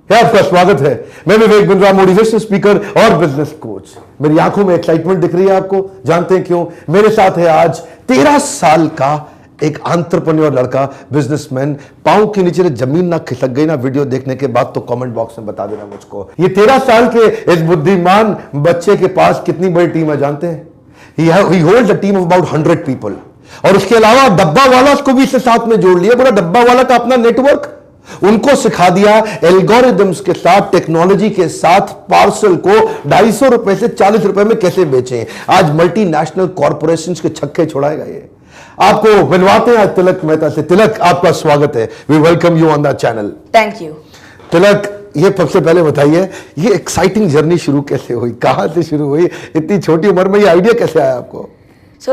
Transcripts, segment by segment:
है आपका स्वागत है। मैं विवेक बिंद्रा, मोटिवेशनल स्पीकर और बिजनेस कोच। मेरी आंखों में एक्साइटमेंट दिख रही है आपको, जानते हैं क्यों? मेरे साथ है आज 13 साल का एक एंटरप्रेन्योर लड़का, बिजनेसमैन। पांव के नीचे जमीन ना खिसक गई ना वीडियो देखने के बाद तो कमेंट बॉक्स में बता देना मुझको। ये 13 साल के इस बुद्धिमान बच्चे के पास कितनी बड़ी टीम है जानते हैं? He holds a team of about 100 people। और उसके अलावा डब्बा वाला को भी इससे साथ में जोड़ लिया। पूरा डब्बा वाला का अपना नेटवर्क, उनको सिखा दिया एल्गोरिदम्स के साथ, टेक्नोलॉजी के साथ पार्सल को 250 रुपए से 40 रुपए में कैसे बेचें। आज मल्टीनेशनल कॉर्पोरेशंस के छक्के छुड़ाएगा ये। आपको मिलवाते हैं आज तिलक मेहता से। तिलक, आपका स्वागत है। We welcome you on the channel. Thank you. Tilak, ये सबसे पहले बताइए, ये एक्साइटिंग जर्नी शुरू कैसे हुई, कहां से शुरू हुई? इतनी छोटी उम्र में ये आइडिया कैसे आया आपको?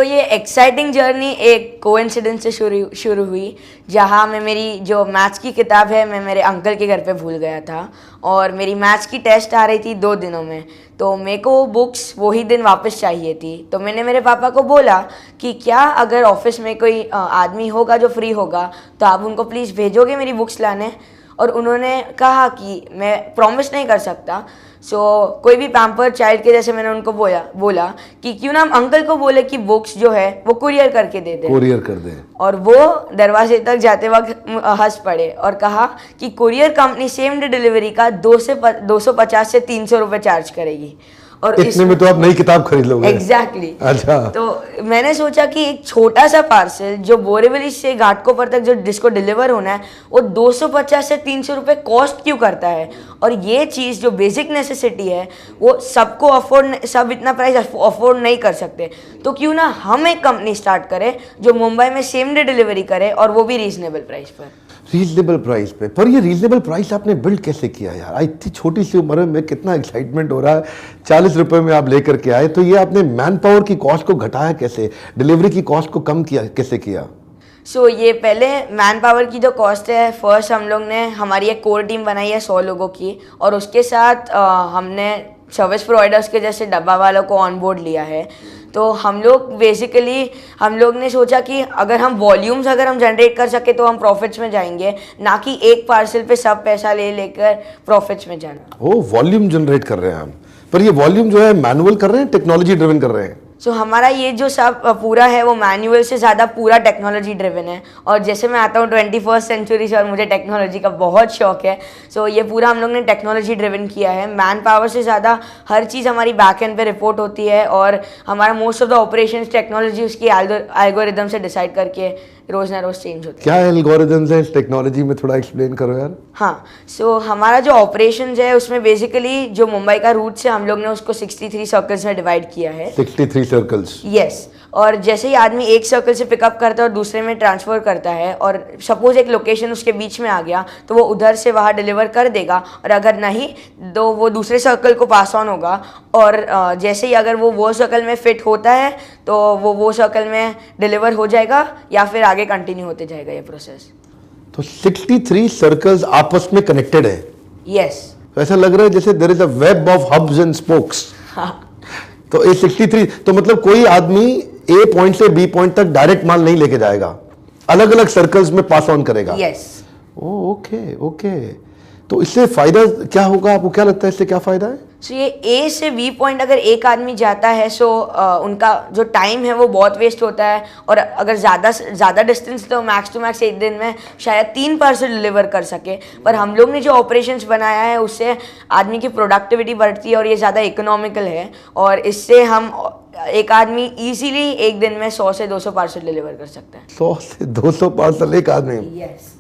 ये एक्साइटिंग जर्नी एक कोइंसिडेंस से शुरू हुई, जहाँ मैं मेरी जो मैथ्स की किताब है मैं मेरे अंकल के घर पे भूल गया था और मेरी मैथ्स की टेस्ट आ रही थी 2 दिनों में। तो मेरे को वो बुक्स वही दिन वापस चाहिए थी। तो मैंने मेरे पापा को बोला कि क्या अगर ऑफिस में कोई आदमी होगा जो फ्री होगा तो आप उनको प्लीज़ भेजोगे मेरी बुक्स लाने। और उन्होंने कहा कि मैं प्रॉमिस नहीं कर सकता। कोई भी पैम्पर चाइल्ड के जैसे मैंने उनको बोला कि क्यों ना हम अंकल को बोले कि बुक्स जो है वो कुरियर करके दे दे। कुरियर कर दे। और वो दरवाजे तक जाते वक्त हंस पड़े और कहा कि courier company same day delivery का 250 से 300 रुपए चार्ज करेगी। और इतने में तो आप नई किताब खरीद लोगे। एग्जैक्टली। अच्छा। तो मैंने सोचा कि एक छोटा सा पार्सल जो बोरीवली से घाटकोपर तक जिसको डिलीवर होना है वो 250 से 300 रुपए कॉस्ट क्यों करता है। और ये चीज़ जो बेसिक नेसेसिटी है वो सबको सब इतना प्राइस अफोर्ड नहीं कर सकते। तो क्यों ना हम एक कंपनी स्टार्ट करें जो मुंबई में सेम डे डिलीवरी करे और वो भी रीजनेबल प्राइस पर। रीजनेबल प्राइस पे? पर ये रीजनेबल प्राइस आपने बिल्ड कैसे किया यार? इतनी छोटी सी उम्र में कितना एक्साइटमेंट हो रहा है। 40 रुपए में आप लेकर के आए, तो ये आपने मैन पावर की कॉस्ट को घटाया कैसे, डिलीवरी की कॉस्ट को कम किया कैसे किया? ये पहले मैन पावर की जो कॉस्ट है, फर्स्ट हम लोग ने हमारी एक कोर टीम बनाई है 100 लोगों की और उसके साथ हमने सर्विस प्रोवाइडर्स के जैसे डब्बा वालों को ऑन बोर्ड लिया है। तो हम लोग ने सोचा कि अगर हम वॉल्यूम्स जनरेट कर सके तो हम प्रॉफिट्स में जाएंगे, ना कि एक पार्सल पे सब पैसा लेकर प्रॉफिट्स में जाना। वॉल्यूम जनरेट कर रहे हैं हम, पर ये वॉल्यूम जो है मैनुअल कर रहे हैं, टेक्नोलॉजी ड्रिवन कर रहे हैं? हमारा ये जो सब पूरा है वो मैनुअल से ज़्यादा पूरा टेक्नोलॉजी ड्रिवन है। और जैसे मैं आता हूँ 21st सेंचुरी से और मुझे टेक्नोलॉजी का बहुत शौक है। ये पूरा हम लोग ने टेक्नोलॉजी ड्रिवन किया है। मैन पावर से ज़्यादा हर चीज़ हमारी बैक एंड पे रिपोर्ट होती है और हमारा most of the operations technology उसकी एल्गोरिदम से डिसाइड करके रोज ना रोज चेंज होता है। क्या एल्गोरिदम्स है इस टेक्नोलॉजी में, थोड़ा एक्सप्लेन करो यार। हाँ, हमारा जो ऑपरेशंस है उसमें बेसिकली जो मुंबई का रूट से हम लोग ने उसको 63 सर्कल्स में डिवाइड किया है। 63 सर्कल्स? यस। और जैसे ही आदमी एक सर्कल से पिकअप करता है और दूसरे में ट्रांसफ़र करता है और सपोज एक लोकेशन उसके बीच में आ गया तो वो उधर से वहाँ डिलीवर कर देगा। और अगर नहीं तो वो दूसरे सर्कल को पास ऑन होगा और जैसे ही अगर वो सर्कल में फिट होता है तो वो सर्कल में डिलीवर हो जाएगा या फिर आगे कंटिन्यू होते जाएगा ये प्रोसेस। तो 63 सर्कल्स आपस में कनेक्टेड है? यस। ऐसा लग रहा है जैसे there is a web of hubs and spokes. तो ये 63, तो मतलब कोई आदमी ए पॉइंट से बी पॉइंट तक डायरेक्ट माल नहीं लेके जाएगा, अलग अलग सर्कल्स में पास ऑन करेगा। यस। ओके। तो इससे फायदा क्या होगा, आपको क्या लगता है इससे क्या फायदा है? ये ए से बी पॉइंट अगर एक आदमी जाता है उनका जो टाइम है वो बहुत वेस्ट होता है। और अगर ज़्यादा डिस्टेंस तो मैक्स टू मैक्स एक दिन में शायद 3 पार्सल डिलीवर कर सके। पर हम लोग ने जो ऑपरेशंस बनाया है उससे आदमी की प्रोडक्टिविटी बढ़ती है और ये ज़्यादा इकोनॉमिकल है। और इससे हम एक आदमी इजीली एक दिन में 100 से 200 पार्सल डिलीवर कर सकते हैं। 100 से 200 पार्सल एक आदमी? यस।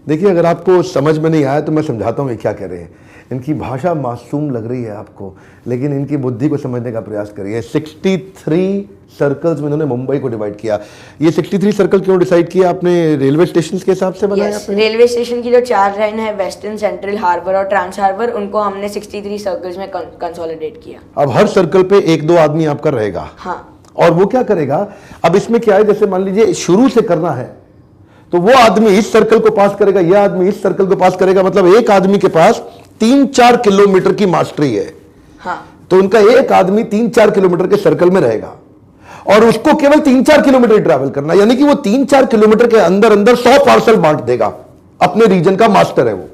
देखिए, अगर आपको समझ में नहीं आया तो मैं समझाता हूँ ये क्या कह रहे हैं। इनकी भाषा मासूम लग रही है आपको, लेकिन इनकी बुद्धि को समझने का प्रयास करिए। 63 सर्कल्स में इन्होंने मुंबई को डिवाइड किया। ये 63 सर्कल क्यों डिसाइड किया आपने? रेलवे स्टेशन के हिसाब से बनाया? रेलवे स्टेशन की जो 4 लाइन है, वेस्टर्न, सेंट्रल, हार्बर और ट्रांस हार्बर, उनको हमने 63 सर्कल्स में कंसोलिडेट किया। अब हर सर्कल पे 1-2 आदमी आपका रहेगा। हाँ। और वो क्या करेगा? अब इसमें क्या है, जैसे मान लीजिए शुरू से करना है तो वो आदमी इस सर्कल को पास करेगा, यह आदमी इस सर्कल को पास करेगा। मतलब एक आदमी के पास 3-4 किलोमीटर की मास्टरी है। हाँ। तो उनका एक आदमी 3-4 किलोमीटर के सर्कल में रहेगा और उसको केवल 3-4 किलोमीटर ट्रैवल करना, यानी कि वो 3-4 किलोमीटर के अंदर अंदर 100 पार्सल बांट देगा। अपने रीजन का मास्टर है वो।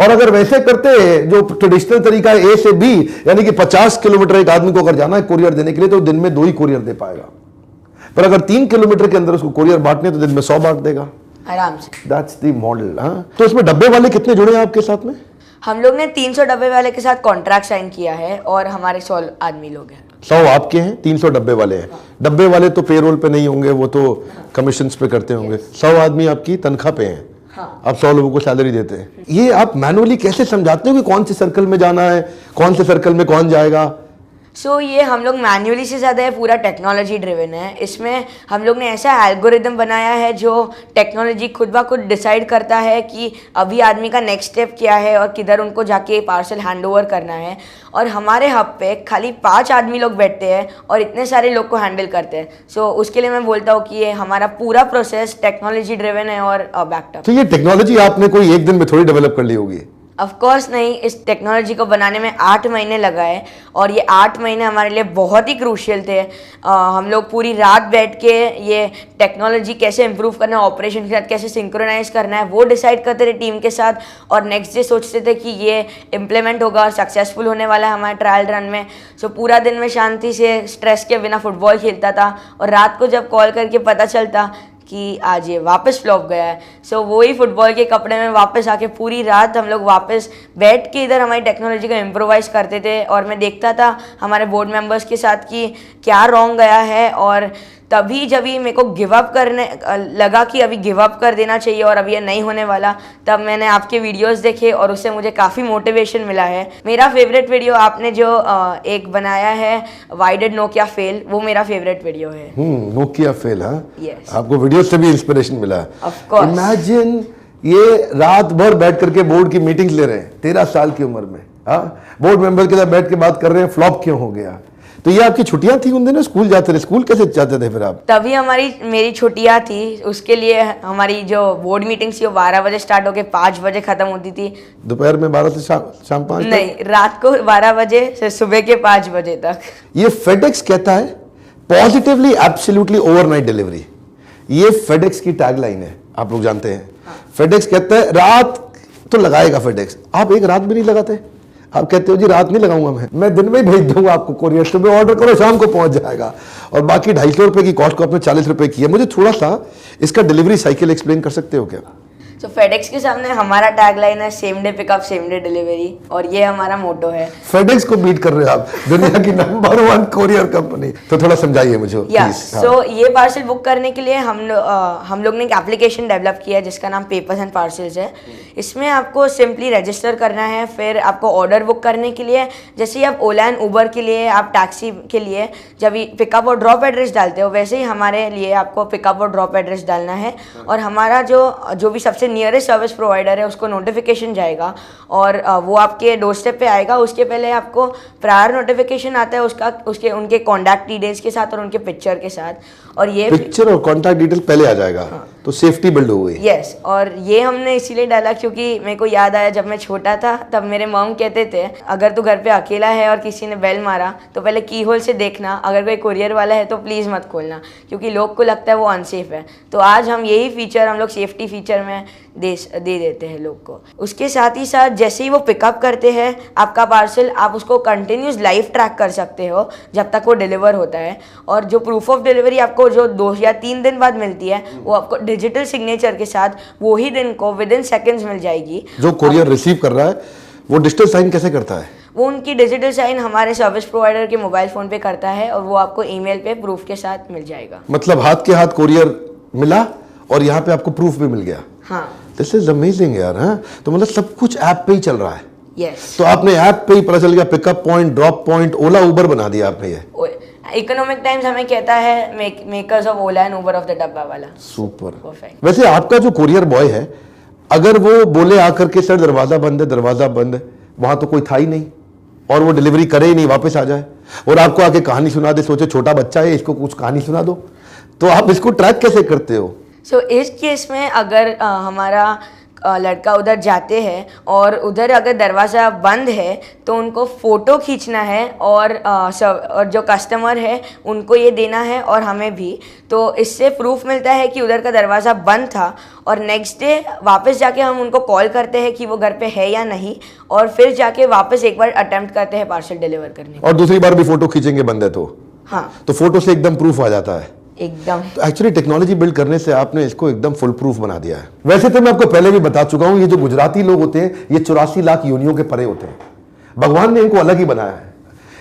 और अगर वैसे करते जो ट्रेडिशनल तरीका है, ए से बी, यानी कि 50 किलोमीटर एक आदमी को अगर जाना है कोरियर देने के लिए, तो दिन में 2 ही कोरियर दे पाएगा। पर अगर 3 किलोमीटर के अंदर उसको कोरियर बांटने, तो दिन में 100 बांट देगा आराम से। That's the model. हाँ, तो इसमें डब्बे वाले कितने जुड़े हैं आपके साथ में? हम लोग ने 300 डब्बे वाले के साथ कॉन्ट्रैक्ट साइन किया है और हमारे 100 आदमी लोग हैं। 100 आपके हैं, 300 डब्बे वाले हैं। डब्बे वाले तो पेरोल पे नहीं होंगे, वो तो कमीशन पे करते होंगे। 100 आदमी आपकी तनख्वाह पे हैं। हाँ। आप 100 लोगों को सैलरी देते हैं। ये आप मैनुअली कैसे समझाते हो कि कौन से सर्कल में जाना है, कौन से सर्कल में कौन जाएगा? ये हम लोग मैन्युअली से ज़्यादा है, पूरा टेक्नोलॉजी ड्रिवन है। इसमें हम लोग ने ऐसा एल्गोरिदम बनाया है जो टेक्नोलॉजी खुद ब खुद डिसाइड करता है कि अभी आदमी का नेक्स्ट स्टेप क्या है और किधर उनको जाके पार्सल हैंड ओवर करना है। और हमारे हब पे खाली 5 आदमी लोग बैठते हैं और इतने सारे लोग को हैंडल करते हैं। उसके लिए मैं बोलता हूँ कि ये हमारा पूरा प्रोसेस टेक्नोलॉजी ड्रिवन है और बैकअप। तो ये टेक्नोलॉजी आपने कोई एक दिन में थोड़ी डेवलप कर ली होगी? ऑफ कोर्स नहीं, इस टेक्नोलॉजी को बनाने में 8 महीने लगा है और ये 8 महीने हमारे लिए बहुत ही क्रूशियल थे। हम लोग पूरी रात बैठ के ये टेक्नोलॉजी कैसे इम्प्रूव करना है, ऑपरेशन के साथ कैसे सिंक्रोनाइज करना है, वो डिसाइड करते थे टीम के साथ। और नेक्स्ट डे सोचते थे कि ये इम्प्लीमेंट होगा और सक्सेसफुल होने वाला है हमारे ट्रायल रन में। पूरा दिन में शांति से स्ट्रेस के बिना फुटबॉल खेलता था और रात को जब कॉल करके पता चलता कि आज ये वापस फ्लॉप गया है, वही फुटबॉल के कपड़े में वापस आके पूरी रात हम लोग वापस बैठ के इधर हमारी टेक्नोलॉजी को इम्प्रोवाइज करते थे। और मैं देखता था हमारे बोर्ड मेंबर्स के साथ कि क्या रॉन्ग गया है। और तभी जब ही मेरे को गिव अप करने लगा कि अभी गिव अप कर देना चाहिए और अभी ये नहीं होने वाला, तब मैंने आपके वीडियोस देखे और उससे मुझे काफ़ी मोटिवेशन मिला है। मेरा फेवरेट वीडियो आपने जो एक बनाया है व्हाई डिड नोकिया फेल, वो मेरा फेवरेट वीडियो है। Nokia fail? हाँ, Yes. आपको वीडियो से भी इंस्पिरेशन मिला? Of course. इमेजिन ये रात भर बैठ करके बोर्ड की मीटिंग्स ले रहे हैं 13 साल की उम्र में। हाँ, बोर्ड मेंबर के साथ बैठ के बात कर रहे हैं फ्लॉप क्यों हो गया। तो ये आपकी छुट्टियां थी उन दिनों? स्कूल जाते थे? स्कूल कैसे जाते थे फिर आप? तभी मेरी छुट्टियां थी। उसके लिए हमारी जो बोर्ड मीटिंग थी वो 12 बजे स्टार्ट होके 5 बजे खत्म होती थी। दोपहर में 12 से शाम 5 नहीं, रात को 12 बजे से सुबह के 5 बजे तक। ये फेडेक्स कहता है पॉजिटिवली एब्सोल्युटली ओवरनाइट डिलीवरी। ये फेडेक्स की टैगलाइन है, आप लोग जानते हैं। फेडेक्स कहता है रात तो लगाएगा फेडेक्स। आप एक रात भी नहीं लगाते। आप कहते हो जी रात नहीं लगाऊंगा, मैं दिन में ही भेज दूंगा आपको कोरियर। सुबह ऑर्डर करो, शाम को पहुंच जाएगा। और बाकी 250 रुपए की कॉस्ट को आपने 40 रुपए की है। मुझे थोड़ा सा इसका डिलीवरी साइकिल एक्सप्लेन कर सकते हो क्या? फेडेक्स के सामने हमारा टैगलाइन है same day pickup same day delivery, और ये हमारा मोटो है। फेडेक्स को बीट कर रहे हो आप, दुनिया की नंबर 1 कोरियर कंपनी। तो थोड़ा समझाइए मुझे प्लीज। ये पार्सल बुक करने के लिए हम लोग ने एक एप्लीकेशन डेवलप किया है जिसका नाम पेपर्स एंड पार्सल्स है। इसमें आपको सिंपली रजिस्टर करना है, फिर आपको ऑर्डर बुक करने के लिए जैसे ही आप ओला एंड उबर के लिए, आप टैक्सी के लिए जब पिकअप और ड्रॉप एड्रेस डालते हो, वैसे ही हमारे लिए आपको पिकअप और ड्रॉप एड्रेस डालना है। और हमारा जो भी सबसे नियरेस्ट सर्विस प्रोवाइडर है उसको नोटिफिकेशन जाएगा और वो आपके डोर स्टेप पे आएगा। उसके पहले आपको प्रायर नोटिफिकेशन आता है उनके कॉन्टैक्ट डिटेल्स के साथ और उनके पिक्चर के साथ, और ये पिक्चर और कॉन्टैक्ट डिटेल पहले आ जाएगा। हाँ। तो सेफ्टी बिल्ड हो गई। यस, और ये हमने इसीलिए डाला क्योंकि मेरे को याद आया जब मैं छोटा था तब मेरे मॉम कहते थे अगर तू घर पे अकेला है और किसी ने बेल मारा तो पहले की होल से देखना, अगर कोई कुरियर वाला है तो प्लीज़ मत खोलना, क्योंकि लोग को लगता है वो अनसेफ है। तो आज हम यही फीचर हम लोग सेफ्टी फीचर में दे देते हैं लोग को। उसके साथ ही साथ जैसे ही वो पिकअप करते हैं आपका पार्सल, आप उसको कंटिन्यूस लाइव ट्रैक कर सकते हो जब तक वो डिलीवर होता है। और जो प्रूफ ऑफ डिलीवरी आपको जो 2 या 3 दिन बाद मिलती है वो आपको डिजिटल सिग्नेचर के साथ वो ही दिन को विदिन सेकेंड्स मिल जाएगी। जो कुरियर रिसीव कर रहा है वो डिजिटल साइन कैसे करता है? वो उनकी डिजिटल साइन हमारे सर्विस प्रोवाइडर के मोबाइल फ़ोन पे करता है और वो आपको ईमेल पे प्रूफ के साथ मिल जाएगा। मतलब हाथ के हाथ कुरियर मिला और यहाँ पे आपको प्रूफ भी मिल गया। हाँ, दिस इज अमेजिंग यार। हाँ, तो मतलब सब कुछ ऐप पे ही चल रहा है। यस। तो आपने ऐप पे ही पता चल गया, पिकअप पॉइंट, ड्रॉप पॉइंट, ओला उबर बना दिया आपने। ये इकोनॉमिक टाइम्स हमें कहता है makers of Ola and Uber of the डब्बा वाला। सुपर। परफेक्ट। वैसे आपका जो कुरियर बॉय है, अगर वो बोले आकर के सर दरवाजा बंद है, दरवाजा बंद है, वहां तो कोई था ही नहीं और वो डिलीवरी करे ही नहीं, वापस आ जाए और आपको आके कहानी सुना दे, सोचे छोटा बच्चा है इसको कुछ कहानी सुना दो, तो आप इसको ट्रैक कैसे करते हो? इस केस में अगर हमारा लड़का उधर जाते हैं और उधर अगर दरवाज़ा बंद है तो उनको फ़ोटो खींचना है और जो कस्टमर है उनको ये देना है और हमें भी। तो इससे प्रूफ मिलता है कि उधर का दरवाज़ा बंद था और नेक्स्ट डे वापस जाके हम उनको कॉल करते हैं कि वो घर पे है या नहीं और फिर जाके वापस एक बार अटेम्प्ट करते हैं पार्सल डिलीवर करने का। और दूसरी बार भी फोटो खींचेंगे बंद है तो हाँ, तो फोटो से एकदम प्रूफ आ जाता है एकदम। तो एक्चुअली टेक्नोलॉजी बिल्ड करने से आपने इसको एकदम फुल प्रूफ बना दिया है। वैसे तो मैं आपको पहले भी बता चुका हूं, ये जो गुजराती लोग होते हैं ये 84 लाख योनियों के परे होते हैं। भगवान ने इनको अलग ही बनाया है।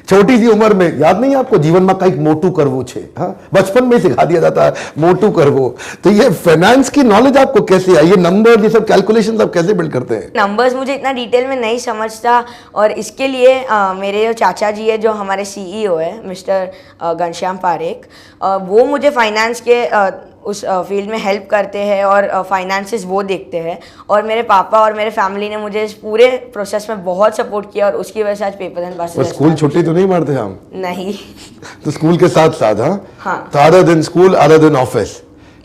छोटी सी उम्र में, याद नहीं आपको, जीवन में कई मोटू करवो छे, हाँ, बचपन में सिखा दिया जाता है मोटू करवो। तो ये फाइनेंस की नॉलेज आपको कैसे आई? ये नंबर, ये सब कैलकुलेशन आप कैसे बिल्ड करते हैं? नंबर्स मुझे इतना डिटेल में नहीं समझता और इसके लिए मेरे जो चाचा जी है, जो हमारे सीईओ है मिस्टर घनश्याम पारेख, वो मुझे फाइनेंस के उस फील्ड में हेल्प करते हैं और फाइनेंसेस वो देखते हैं। और मेरे पापा और मेरे फैमिली ने मुझे इस पूरे प्रोसेस में बहुत सपोर्ट किया और उसकी वजह से आज पेपर एंड पासेस। स्कूल छुट्टी तो नहीं मारते हम? नहीं। तो स्कूल के साथ साथ? हाँ। तो आधा दिन स्कूल, आधा दिन ऑफिस?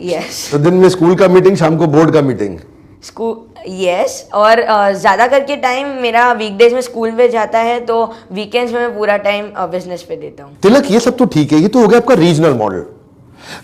यस। तो दिन में स्कूल का मीटिंग, शाम को बोर्ड का मीटिंग? School, yes. और ज़्यादा करके टाइम मेरा वीकडेज में स्कूल में जाता है, तो वीकेंड्स में मैं पूरा टाइम बिजनेस पे देता हूँ। तिलक, ये सब तो ठीक है, ये तो हो गया आपका रीजनल मॉडल।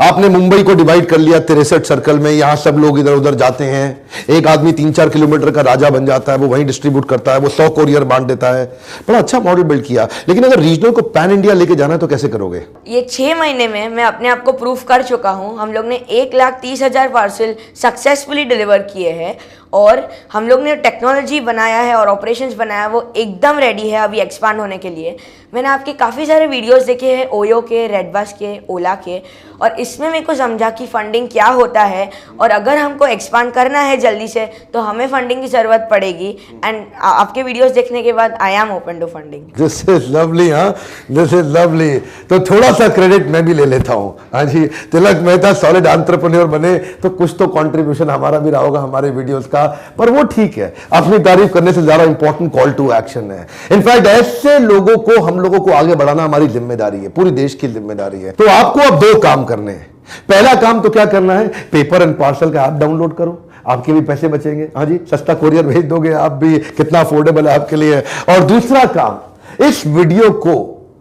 आपने मुंबई को डिवाइड कर लिया 63 सर्कल में, यहां सब लोग इधर उधर जाते हैं। एक आदमी 3-4 किलोमीटर का राजा बन जाता है, वो वहीं डिस्ट्रीब्यूट करता है, वो 100 कोरियर बांट देता है। बड़ा अच्छा मॉडल बिल्ड किया। लेकिन अगर रीजनल को पैन इंडिया लेके जाना है तो कैसे करोगे? ये 6 महीने में मैं अपने आप को प्रूफ कर चुका हूँ। हम लोग ने 1,30,000 पार्सल सक्सेसफुली डिलीवर किए हैं और हम लोग ने टेक्नोलॉजी बनाया है और ऑपरेशंस बनाया, वो एकदम रेडी है अभी एक्सपांड होने के लिए। मैंने आपके काफ़ी सारे वीडियोस देखे हैं, ओयो के, रेडबस के, ओला के, और इसमें मेरे को समझा कि फंडिंग क्या होता है और अगर हमको एक्सपांड करना है जल्दी से तो हमें फंडिंग की ज़रूरत पड़ेगी। एंड आपके वीडियोस देखने के बाद I am open to funding. This is lovely, हाँ, दिस इज लवली। तो थोड़ा सा क्रेडिट मैं भी ले लेता हूँ। हाँ जी, तिलक मेहता सॉलिड एंटरप्रेन्योर बने तो कुछ तो कंट्रीब्यूशन हमारा भी रहा होगा हमारे वीडियोस का, पर वो ठीक है। अपनी तारीफ करने से ज्यादा इंपॉर्टेंट कॉल टू एक्शन है। इनफैक्ट ऐसे लोगों को, हम लोगों को आगे बढ़ाना हमारी जिम्मेदारी है, पूरी देश की जिम्मेदारी है। तो आपको अब 2 काम करने हैं। पहला काम तो क्या करना है, पेपर एंड पार्सल का ऐप डाउनलोड करो, आपके भी पैसे बचेंगे। हाँ जी, सस्ता कोरियर भेज दोगे आप भी, कितना अफोर्डेबल है आपके लिए। और दूसरा काम, इस वीडियो को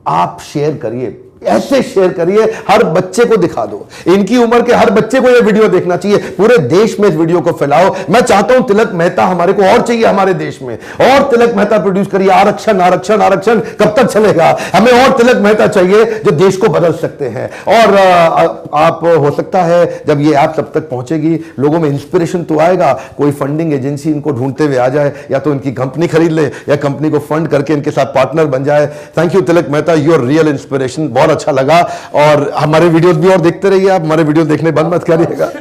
आप शेयर करिए, ऐसे शेयर करिए, हर बच्चे को दिखा दो। इनकी उम्र के हर बच्चे को यह वीडियो देखना चाहिए। पूरे देश में इस वीडियो को फैलाओ। मैं चाहता हूं तिलक मेहता हमारे को और चाहिए हमारे देश में, और तिलक मेहता प्रोड्यूस करिए। आरक्षण आरक्षण आरक्षण कब तक चलेगा? हमें और तिलक मेहता चाहिए जो देश को बदल सकते हैं। और आप, हो सकता है जब ये ऐप सब तक पहुंचेगी, लोगों में इंस्पिरेशन तो आएगा, कोई फंडिंग एजेंसी इनको ढूंढते हुए आ जाए, या तो इनकी कंपनी खरीद ले या कंपनी को फंड करके इनके साथ पार्टनर बन जाए। Thank you Tilak Mehta, your real inspiration. बहुत अच्छा लगा। और हमारे वीडियोस भी और देखते रहिए आप, हमारे वीडियो देखने बंद मत करिएगा।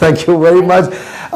Thank you very much.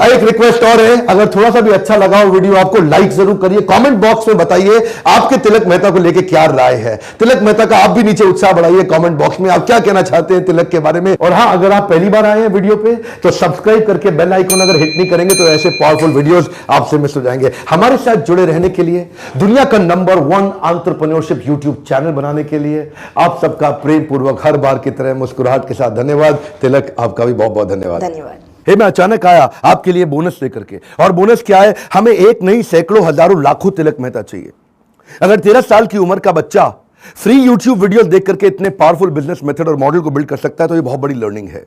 एक रिक्वेस्ट और है, अगर थोड़ा सा भी अच्छा लगा हो वीडियो आपको, लाइक जरूर करिए। कमेंट बॉक्स में बताइए आपके तिलक मेहता को लेके क्या राय है। तिलक मेहता का आप भी नीचे उत्साह बढ़ाइए कमेंट बॉक्स में, आप क्या कहना चाहते हैं तिलक के बारे में। और हाँ, अगर आप पहली बार आए हैं वीडियो पे तो सब्सक्राइब करके बेल आइकन अगर हिट नहीं करेंगे तो ऐसे पावरफुल वीडियोस आपसे मिस हो जाएंगे। हमारे साथ जुड़े रहने के लिए, दुनिया का नंबर 1 एंटरप्रेन्योरशिप यूट्यूब चैनल बनाने के लिए आप सबका प्रेम पूर्वक हर बार की तरह मुस्कुराहट के साथ धन्यवाद। तिलक, आपका भी बहुत बहुत धन्यवाद। धन्यवाद। मैं अचानक आया आपके लिए बोनस लेकर के, और बोनस क्या है, हमें एक नहीं सैकड़ों हजारों लाखों तिलक मेहता चाहिए। अगर 13 साल की उम्र का बच्चा फ्री यूट्यूब वीडियोस देख करके इतने पावरफुल बिजनेस मेथड और मॉडल को बिल्ड कर सकता है तो ये बहुत बड़ी लर्निंग है।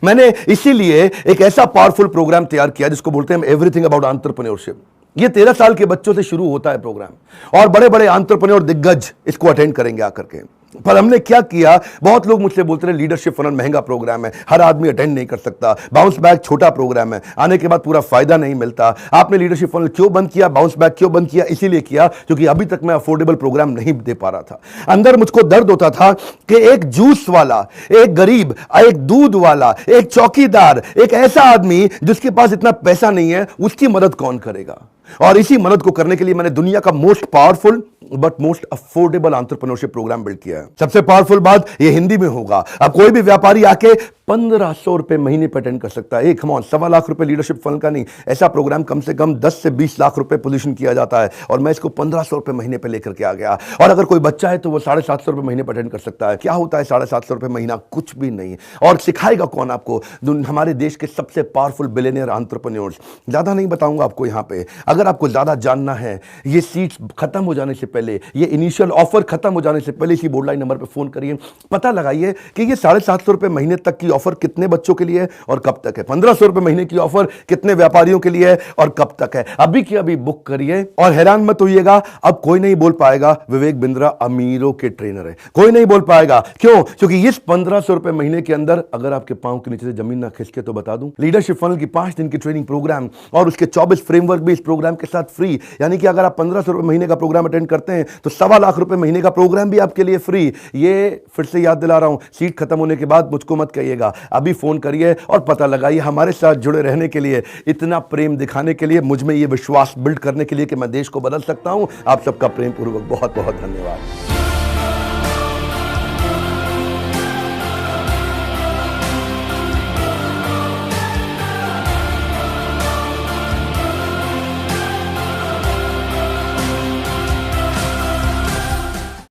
मैंने इसीलिए एक ऐसा पावरफुल प्रोग्राम तैयार किया जिसको बोलते हैं एवरीथिंग अबाउट एंटरप्रेन्योरशिप। ये 13 साल के बच्चों से शुरू होता है प्रोग्राम, और बड़े बड़े एंटरप्रेन्योर दिग्गज इसको अटेंड करेंगे आकर के। पर हमने क्या किया, बहुत लोग मुझसे बोलते रहे लीडरशिप फनल महंगा प्रोग्राम है, हर आदमी अटेंड नहीं कर सकता, बाउंस बैक छोटा प्रोग्राम है, आने के बाद पूरा फायदा नहीं मिलता। आपने लीडरशिप फनल क्यों बंद किया, बाउंस बैक क्यों बंद किया? इसीलिए किया क्योंकि अभी तक मैं अफोर्डेबल प्रोग्राम नहीं दे पा रहा था। अंदर मुझको दर्द होता था कि एक जूस वाला, एक गरीब, एक दूध वाला, एक चौकीदार, एक ऐसा आदमी जिसके पास इतना पैसा नहीं है, उसकी मदद कौन करेगा? और इसी मदद को करने के लिए मैंने दुनिया का most powerful but most affordable entrepreneurship programme build किया है। सबसे पावरफुल बात ये हिंदी में होगा। अब कोई भी व्यापारी आके 1500 रुपए महीने पे अटेंड कर सकता है। कम ऑन, 1.25 लाख रुपए लीडरशिप फंड का नहीं, ऐसा प्रोग्राम कम से कम 10 से 20 लाख रुपए पोजीशन किया जाता है और मैं इसको 1500 रुपए महीने पे लेकर के आ गया। और अगर कोई बच्चा है तो वो 750 रुपए महीने पे अटेंड कर सकता है। क्या होता है 750 रुपए महीना? कुछ भी नहीं। और सिखाएगा कौन आपको? हमारे देश के सबसे पावरफुल बिलियनियर एंटरप्रेन्योर्स। ज्यादा नहीं बताऊंगा आपको यहाँ पे। अगर आपको ज्यादा जानना है, ये सीट्स खत्म हो जाने से पहले, ये इनिशियल ऑफर खत्म हो जाने से पहले इसी बोर्ड लाइन नंबर पे फोन करिए, पता लगाइए कि ये 750 रुपए महीने तक की ऑफर कितने बच्चों के लिए है और कब तक है। 1500 रुपए महीने की ऑफर कितने व्यापारियों के लिए है और कब तक है। अभी की अभी बुक करिए। और हैरान मत होइएगा, अब कोई नहीं बोल पाएगा विवेक बिंद्रा अमीरों के ट्रेनर है। कोई नहीं बोल पाएगा। क्यों? क्योंकि इस 1500 रुपए महीने के अंदर अगर आपके पांव के नीचे से जमीन ना खिसके तो बता दूं, लीडरशिप फनल की 5 दिन की ट्रेनिंग प्रोग्राम और उसके 24 फ्रेमवर्क भी इस प्रोग्राम के साथ फ्री। यानी कि अगर आप 1500 रुपए महीने का प्रोग्राम अटेंड करते हैं तो 1.25 लाख रुपए महीने का प्रोग्राम भी आपके लिए फ्री। ये फिर से याद दिला रहा हूं, सीट खत्म होने के बाद मुझको मत कहिएगा, अभी फोन करिए और पता लगाइए। हमारे साथ जुड़े रहने के लिए, इतना प्रेम दिखाने के लिए, मुझ में ये विश्वास बिल्ड करने के लिए कि मैं देश को बदल सकता हूं। आप सबका प्रेम पूर्वक बहुत बहुत धन्यवाद।